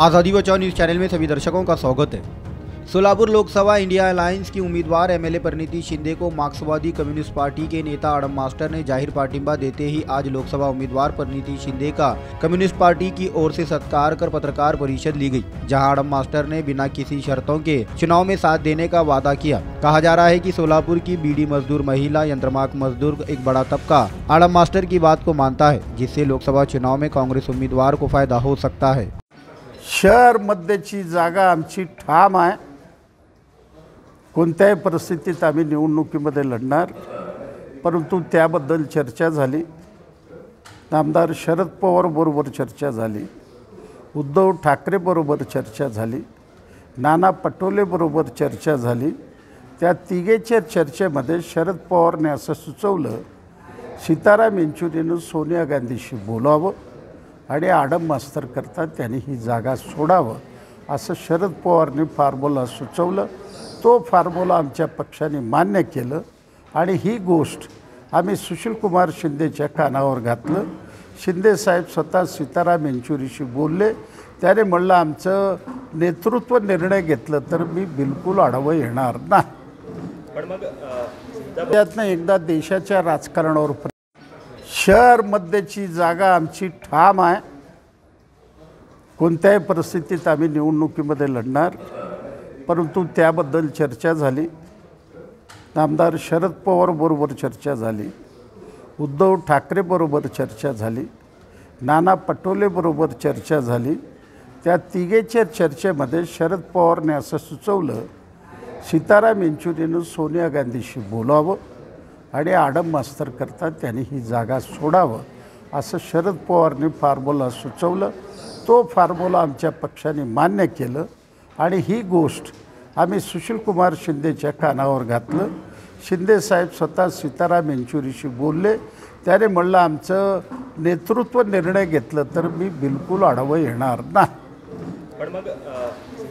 आज़ादी बचाओ news channel में सभी दर्शकों का स्वागत है। सोलापुर लोकसभा इंडिया अलायंस की उम्मीदवार एमएलए परिणीति शिंदे को मार्क्सवादी कम्युनिस्ट पार्टी के नेता आडम मास्टर ने जाहिर पाठिंबा देते ही आज लोकसभा उम्मीदवार परिणीति शिंदे का कम्युनिस्ट पार्टी की ओर से सत्कार कर पत्रकार परिषद ली गई, जहां आडम मास्टर ने बिना किसी शर्तों के चुनाव में साथ देने का वादा किया। कहा जा रहा है कि सोलापुर की बीड़ी मजदूर महिला, यंत्रमाग मजदूर एक बड़ा तबका आडम मास्टर की बात को मानता है, जिससे लोकसभा चुनाव में कांग्रेस उम्मीदवार को फायदा हो सकता है। शहर मध्यची जागा आमची ठाम आहे। कोणत्याही परिस्थितीत आम्ही निवडणुकीमध्ये लढणार, परंतु त्याबद्दल चर्चा झाली। आमदार शरद पवार बरोबर चर्चा झाली, उद्धव ठाकरे बरोबर चर्चा झाली, नाना पटोले बरोबर चर्चा झाली। त्या तिघेच्या चर्चेमध्ये शरद पवारने असं सुचवलं, सीताराम येचुरीने सोनिया गांधीशी बोलावं आणि आडम मास्तर करता त्यांनी ही जागा सोडावं असं शरद पवारने फॉर्म्युला सुचवलं। तो फॉर्म्युला आमच्या पक्षाने मान्य केलं आणि ही गोष्ट आम्ही सुशीलकुमार शिंदेच्या कानावर घातलं। शिंदे साहेब स्वतः सीताराम येचुरीशी बोलले, त्याने म्हणलं आमचं नेतृत्व निर्णय घेतलं तर मी बिलकुल आडवं येणार नाही। पण मग त्यातनं एकदा देशाच्या राजकारणावर शहर मध्यची जागा आमची ठाम आहे। कोणत्याही परिस्थितीत आम्ही निवडणुकीमध्ये लढणार, परंतु त्याबद्दल चर्चा झाली। आमदार शरद पवार बरोबर चर्चा झाली, उद्धव ठाकरे बरोबर चर्चा झाली, नाना पटोले बरोबर चर्चा झाली। त्या तिघेच्या चर्चेमध्ये शरद पवारने असं सुचवलं, सीताराम येचुरीने सोनिया गांधीशी बोलावं आणि आडम मास्तर करता त्यांनी ही जागा सोडावं असं शरद पवारने फॉर्म्युला सुचवलं। तो फॉर्म्युला आमच्या पक्षाने मान्य केलं आणि ही गोष्ट आम्ही सुशीलकुमार शिंदेच्या कानावर घातलं। शिंदे साहेब स्वतः सीताराम येचुरीशी बोलले, त्याने म्हणलं आमचं नेतृत्व निर्णय घेतलं तर मी बिलकुल आडवं येणार नाही। पण मग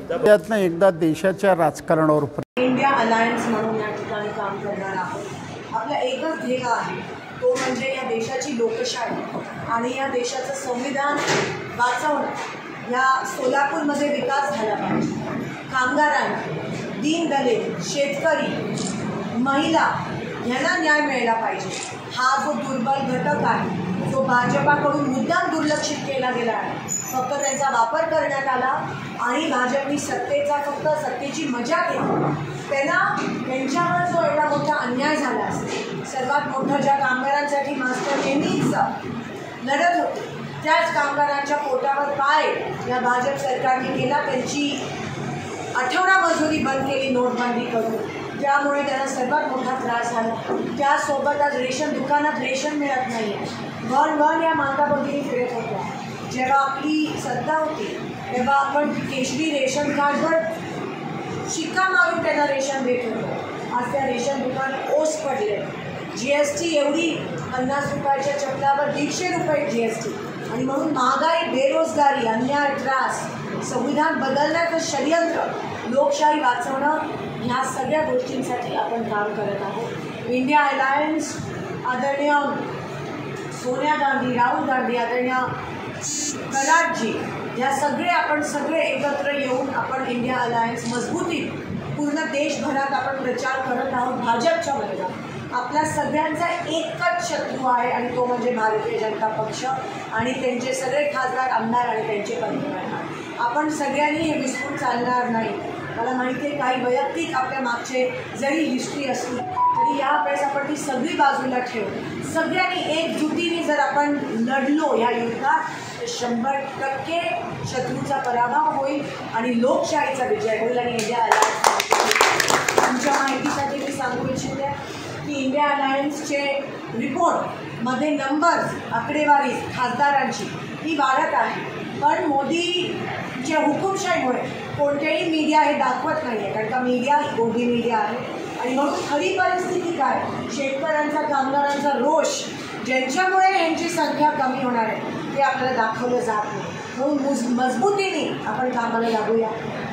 त्यातनं एकदा देशाच्या राजकारणावर इंडिया अलायन्स म्हणून या ठिकाणी काम करणार आहोत। आपलं एकच ध्येय आहे, तो म्हणजे या देशाची लोकशाही आणि या देशाचं संविधान वाचवणं। या सोलापूरमध्ये विकास झाला पाहिजे। कामगारांना, दीनदलित, शेतकरी, महिला यांना न्याय मिळाला पाहिजे। हा जो दुर्बल घटक आहे, जो भाजपाकडून मुद्दाम दुर्लक्षित केला गेला आहे, फक्त त्यांचा वापर करण्यात आला आणि भाजपनी फक्त सत्तेची मजा केली। त्यांच्यावर जो एवढा मोठा अन्याय झाला असेल, सर्वात मोठा ज्या कामगारांसाठी मास्टर नेहमीच लढत होते, त्याच कामगारांच्या पोटावर पाय या भाजप सरकारने केला। त्यांची आठवडा मजुरी बंद केली नोटबंदी करून, त्यामुळे त्यांना सर्वात मोठा त्रास झाला। त्यासोबत आज रेशन दुकानात रेशन मिळत नाही आहे। वन या मागाबोलीने फिरत होत्या। जेव्हा आपली सत्ता होती तेव्हा आपण केशरी रेशन कार्डवर शिक्का मारून त्यांना रेशन देत होतो। आज त्या रेशन दुकान ओस पडले। GST एवढी 50 रुपयाच्या चपलावर 150 रुपये GST, आणि म्हणून महागाई, बेरोजगारी, अन्याय, त्रास, संविधान बदलण्याचं षडयंत्र, लोकशाही वाचवणं, ह्या सगळ्या गोष्टींसाठी आपण काम करत आहोत। इंडिया अलायन्स आदरणीय सोनिया गांधी, राहुल गांधी, आदरणीय कराडजी, या आपण सगळे एकत्र येऊन आपण इंडिया अलायन्स मजबूती पूर्ण देशभरात आपण प्रचार करत आहोत। भाजपच्या विरोधात आपल्या सगळ्यांचा एकच शत्रू आहे आणि तो म्हणजे भारतीय जनता पक्ष आणि त्यांचे सगळे खासदार, आमदार आणि त्यांचे पंतप्रधान। आपण सगळ्यांनी हे विसरून चालणार नाही। मला माहिती आहे काही वैयक्तिक आपल्या मागचे जरी हिस्ट्री असली तरी यावेळेस आपण ती सगळी बाजूला ठेवून सगळ्यांनी एकजुटीने जर आपण लढलो या युद्धात, 100% शत्रूचा पराभव होईल आणि लोकशाहीचा विजय होईल। आणि इंडिया अलायन्स तुमच्या माहितीसाठी मी सांगू इच्छिते की इंडिया अलायन्सचे रिपोर्टमध्ये नंबर्स, आकडेवारी खासदारांची ही वाढत आहे, पण मोदीच्या हुकुमशाहीमुळे कोणतेही मीडिया हे दाखवत नाही आहे, कारण का मीडिया ही गोदी मीडिया आहे। आणि म्हणून खरी परिस्थिती काय, शेतकऱ्यांचा, कामगारांचा रोष, ज्यांच्यामुळे यांची संख्या कमी होणार आहे, ते आपल्याला दाखवलं जात नाही। म्हणून मजबूतीने आपण कामाला लागूया।